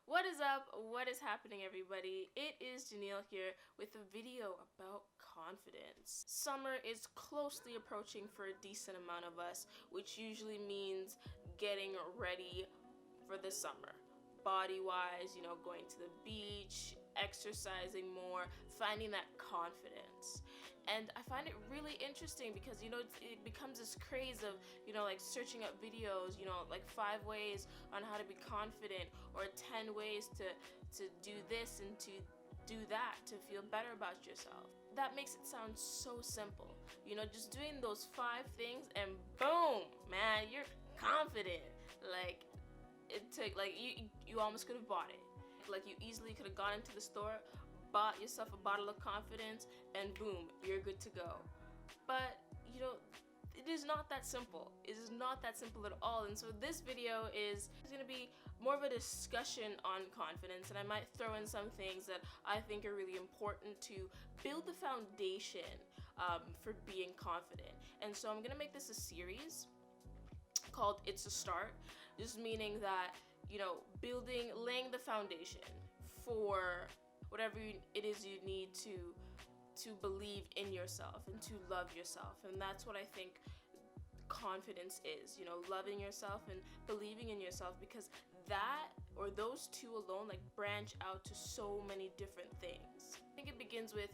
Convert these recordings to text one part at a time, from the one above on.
What is up? What is happening, everybody? It is Janelle here with a video about confidence. Summer is closely approaching for a decent amount of us, which usually means getting ready for the summer. Body-wise, going to the beach, exercising more, finding that confidence. And I find it really interesting because it becomes this craze of like searching up videos, like 5 ways on how to be confident, or 10 ways to do this and to do that to feel better about yourself. That makes it sound so simple, just doing those 5 things and boom, man, you're confident. Like, it took, like, you almost could have bought it. Like, you easily could have gone into the store, bought yourself a bottle of confidence, and boom, you're good to go. But it is not that simple. It is not that simple at all. And so this video is going to be more of a discussion on confidence, and I might throw in some things that I think are really important to build the foundation for being confident. And so I'm going to make this a series called It's a Start, just meaning that laying the foundation for whatever it is you need to believe in yourself and to love yourself. And that's what I think confidence is, loving yourself and believing in yourself, because that, or those two alone, like, branch out to so many different things. I think it begins with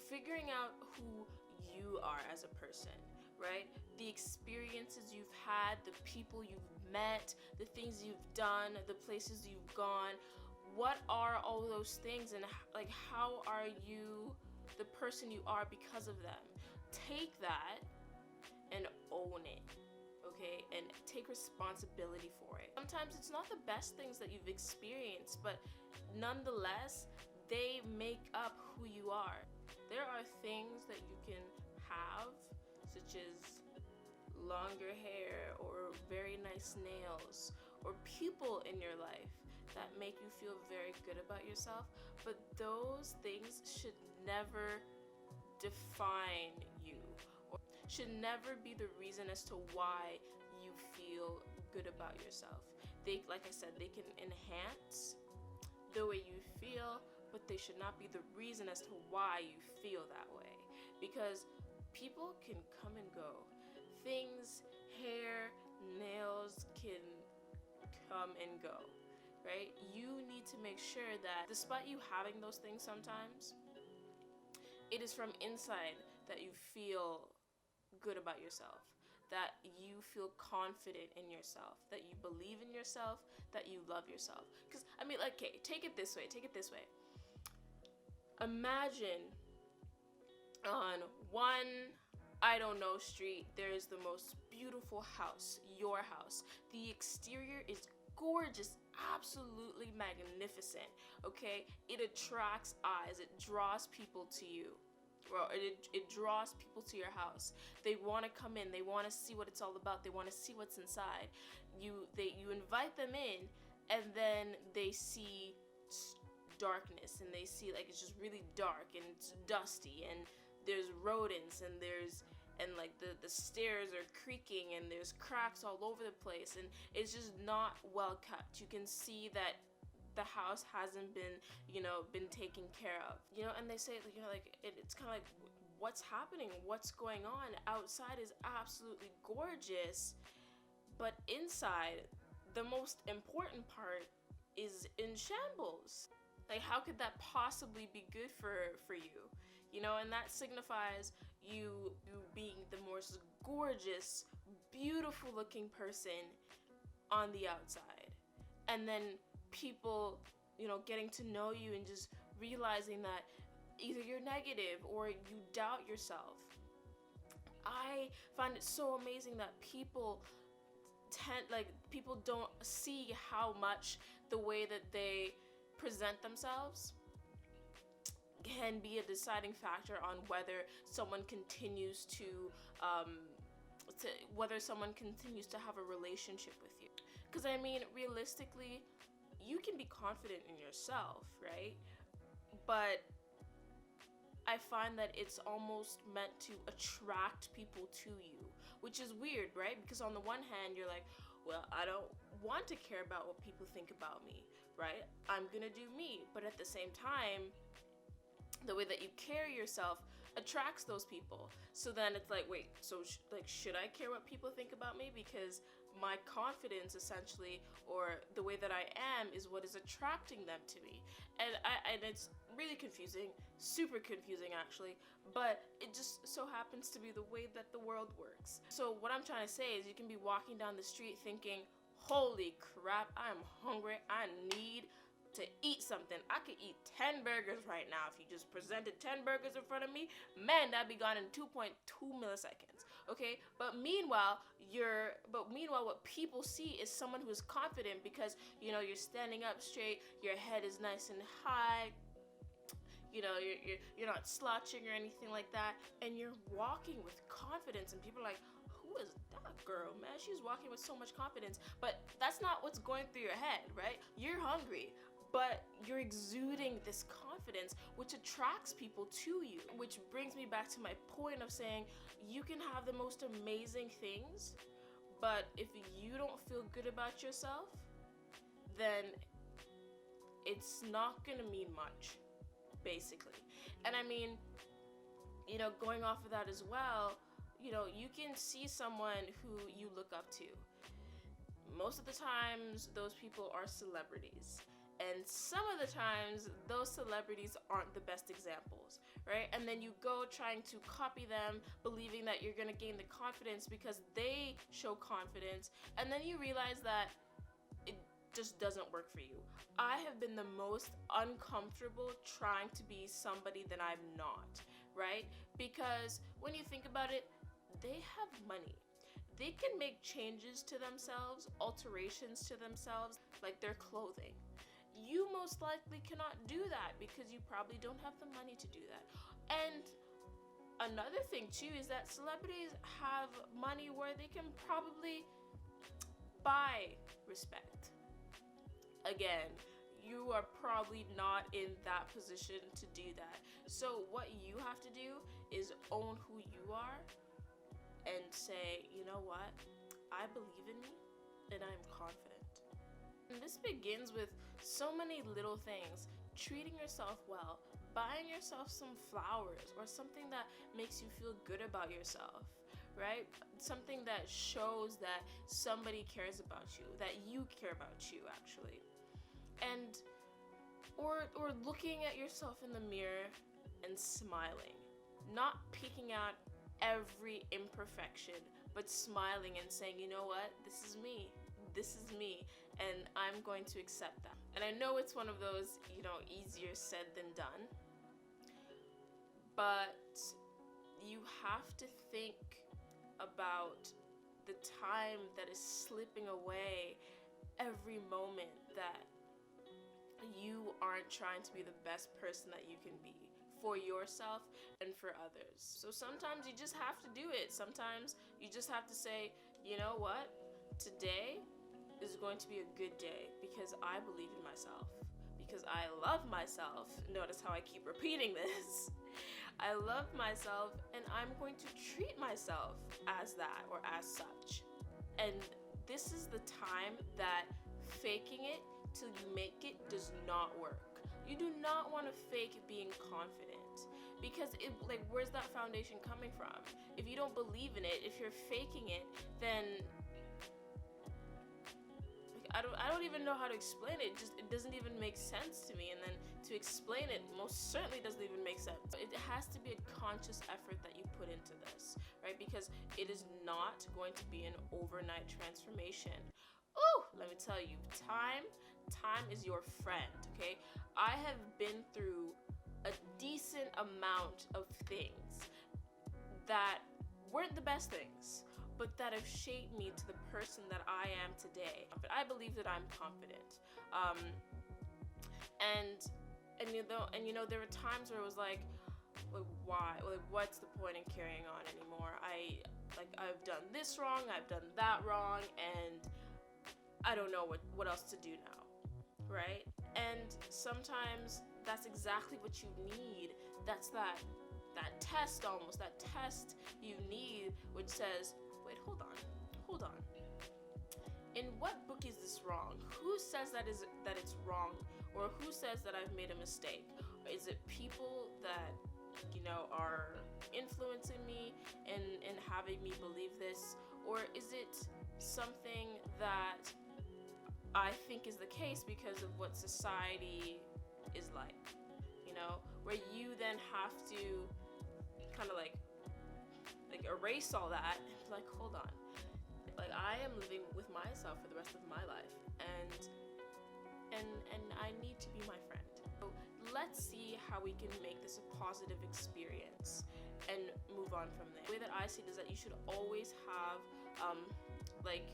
figuring out who you are as a person, right? The experiences you've had, the people you've met, the things you've done, the places you've gone. What are all those things, and like, how are you the person you are because of them? Take that and own it, okay? And take responsibility for it. Sometimes it's not the best things that you've experienced, but nonetheless, they make up who you are. There are things that you can have, such as longer hair or very nice nails, or people in your life that make you feel very good about yourself, but those things should never define you, or should never be the reason as to why you feel good about yourself. They, like I said, they can enhance the way you feel, but they should not be the reason as to why you feel that way, because people can come and go. Things, hair, nails can come and go, right? You need to make sure that despite you having those things sometimes, it is from inside that you feel good about yourself, that you feel confident in yourself, that you believe in yourself, that you love yourself. Because, I mean, like, okay, take it this way. Imagine on one, I don't know, street, there is the most beautiful house, your house. The exterior is gorgeous, absolutely magnificent, okay? It attracts eyes, it draws people to you. Well, it draws people to your house. They want to come in, they want to see what it's all about, they want to see what's inside. You invite them in, and then they see darkness, and they see, like, it's just really dark and it's dusty, and there's rodents, and like the stairs are creaking, and there's cracks all over the place, and it's just not well kept. You can see that the house hasn't been taken care of, and they say, like, it's kind of like, what's happening, what's going on? Outside is absolutely gorgeous, but inside, the most important part is in shambles. Like, how could that possibly be good for you? And that signifies you being the most gorgeous, beautiful looking person on the outside. And then people, getting to know you and just realizing that either you're negative or you doubt yourself. I find it so amazing that people don't see how much the way that they present themselves can be a deciding factor on whether someone continues to have a relationship with you. Because, I mean, realistically, you can be confident in yourself, right? But I find that it's almost meant to attract people to you, which is weird, right? Because on the one hand, you're like, well, I don't want to care about what people think about me, right? I'm gonna do me. But at the same time, the way that you carry yourself attracts those people. So then it's like, wait, so should I care what people think about me? Because my confidence, essentially, or the way that I am, is what is attracting them to me. And it's really confusing, super confusing actually, but it just so happens to be the way that the world works. So what I'm trying to say is, you can be walking down the street thinking, holy crap, I'm hungry, I need to eat something. I could eat 10 burgers right now. If you just presented 10 burgers in front of me, man, that'd be gone in 2.2 milliseconds. Okay? But meanwhile, what people see is someone who is confident, because, you're standing up straight, your head is nice and high, you're not slouching or anything like that, and you're walking with confidence, and people are like, who is that girl, man? She's walking with so much confidence. But that's not what's going through your head, right? You're hungry, but you're exuding this confidence, which attracts people to you. Which brings me back to my point of saying, you can have the most amazing things, but if you don't feel good about yourself, then it's not gonna mean much, basically. And I mean, going off of that as well, you can see someone who you look up to. Most of the times, those people are celebrities. And some of the times, those celebrities aren't the best examples, right? And then you go trying to copy them, believing that you're gonna gain the confidence because they show confidence, and then you realize that it just doesn't work for you. I have been the most uncomfortable trying to be somebody that I'm not, right? Because when you think about it, they have money. They can make changes to themselves, alterations to themselves, like their clothing. You most likely cannot do that because you probably don't have the money to do that. And another thing too is that celebrities have money where they can probably buy respect. Again, you are probably not in that position to do that. So what you have to do is own who you are and say, you know what? I believe in me and I'm confident. And this begins with so many little things. Treating yourself well, buying yourself some flowers or something that makes you feel good about yourself, right? Something that shows that somebody cares about you, that you care about you actually. And or looking at yourself in the mirror and smiling, not picking out every imperfection, but smiling and saying, you know what, this is me, and I'm going to accept that. And I know it's one of those, easier said than done, but you have to think about the time that is slipping away every moment that you aren't trying to be the best person that you can be for yourself and for others. So sometimes you just have to do it. Sometimes you just have to say, you know what? Today is going to be a good day because I believe in myself, because I love myself. Notice how I keep repeating this. I love myself, and I'm going to treat myself as that or as such. And this is the time that faking it till you make it does not work. You do not want to fake being confident, because where's that foundation coming from? If you don't believe in it, if you're faking it, then I don't even know how to explain it. It doesn't even make sense to me. And then to explain it most certainly doesn't even make sense. It has to be a conscious effort that you put into this, right? Because it is not going to be an overnight transformation. Ooh, let me tell you, time is your friend, okay? I have been through a decent amount of things that weren't the best things, but that have shaped me to the person that I am today. But I believe that I'm confident. There were times where it was like, why? What's the point in carrying on anymore? I've done this wrong, I've done that wrong, and I don't know what else to do now, right? And sometimes that's exactly what you need. That's that test almost, that test you need, which says, wait, hold on. in what book is this wrong? Who says that it's wrong? Or who says that I've made a mistake? Or is it people that, are influencing me and having me believe this? Or is it something that I think is the case because of what society is like, where you then have to kind of like erase all that and be like, hold on, like I am living with myself for the rest of my life, and I need to be my friend. So let's see how we can make this a positive experience and move on from there. The way that I see it is that you should always have like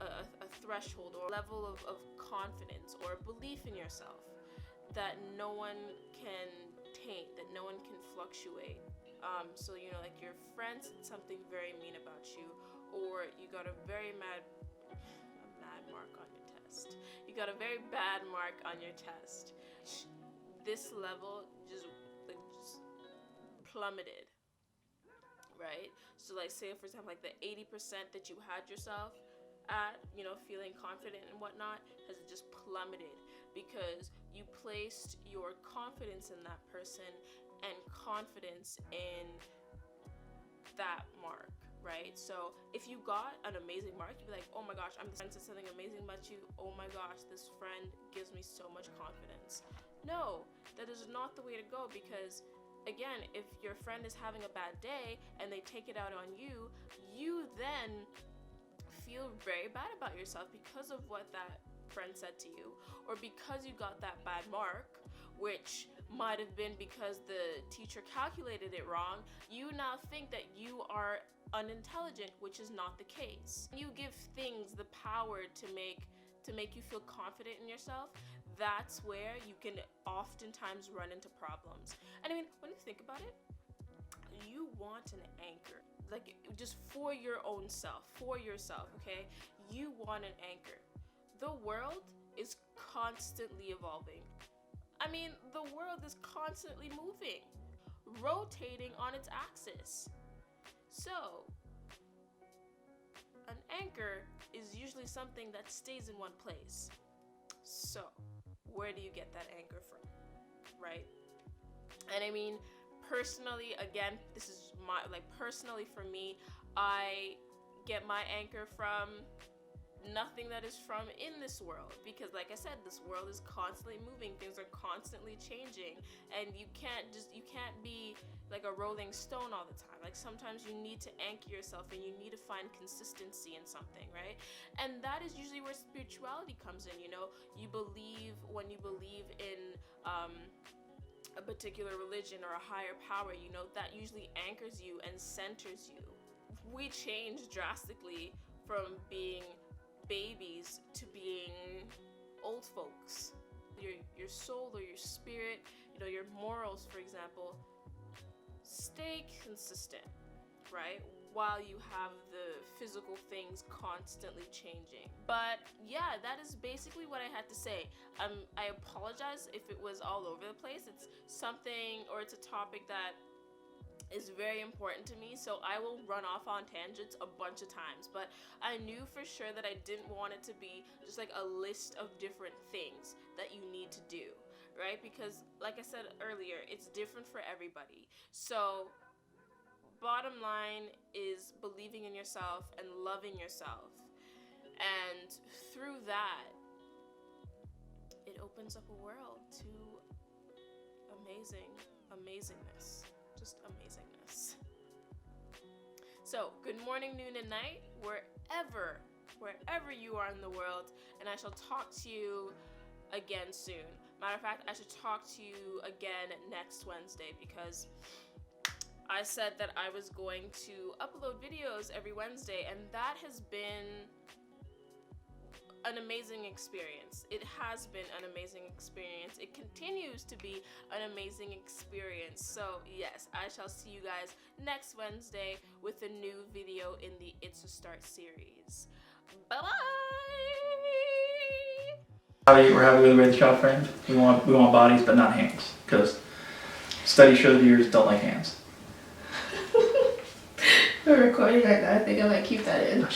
a threshold or level of confidence or belief in yourself that no one can taint, that no one can fluctuate. So like your friend said something very mean about you, or you got a mad mark on your test. You got a very bad mark on your test. This level just plummeted, right? So like say for example like the 80% that you had yourself at, feeling confident and whatnot, has just plummeted because you placed your confidence in that person and confidence in that mark, right? So if you got an amazing mark, you'd be like, oh my gosh, I'm this friend said something amazing about you. Oh my gosh, this friend gives me so much confidence. No, that is not the way to go, because again, if your friend is having a bad day and they take it out on you, you then feel very bad about yourself because of what that friend said to you, or because you got that bad mark, which might have been because the teacher calculated it wrong. You now think that you are unintelligent, which is not the case. You give things the power to make you feel confident in yourself. That's where you can oftentimes run into problems. And I mean, when you think about it, you want an anchor, like just for your own self, for yourself, okay? You want an anchor. The world is constantly evolving. I mean, the world is constantly moving, rotating on its axis. So, an anchor is usually something that stays in one place. So, where do you get that anchor from, right? And I mean, personally, again, this is personally for me, I get my anchor from nothing that is from in this world, because like I said, this world is constantly moving, things are constantly changing, and you can't be like a rolling stone all the time. Like sometimes you need to anchor yourself and you need to find consistency in something, right? And that is usually where spirituality comes in. When you believe in a particular religion or a higher power, that usually anchors you and centers you. We change drastically from being babies to being old folks. Your soul or your spirit, your morals, for example, stay consistent, right? While you have the physical things constantly changing. But yeah, that is basically what I had to say. I apologize if it was all over the place. It's something, or it's a topic that is very important to me, so I will run off on tangents a bunch of times, but I knew for sure that I didn't want it to be just like a list of different things that you need to do, right? Because like I said earlier, it's different for everybody. So bottom line is believing in yourself and loving yourself, and through that it opens up a world to amazingness. Just amazingness. So, good morning, noon, and night, wherever you are in the world, and I shall talk to you again soon. Matter of fact, I should talk to you again next Wednesday, because I said that I was going to upload videos every Wednesday, and that has been an amazing experience. It has been an amazing experience. It continues to be an amazing experience. So yes, I shall see you guys next Wednesday with a new video in the It's a Start series. Bye bye. We're having a really child friend. We want bodies but not hands, because studies show that ears don't like hands. We're recording right now. I think I might keep that in.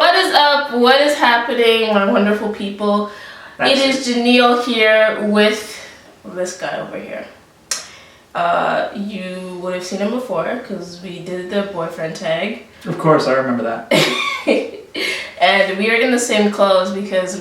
What is up? What is happening, my wonderful people? It is Janelle here with this guy over here. You would have seen him before because we did the boyfriend tag. Of course, I remember that. And we are in the same clothes because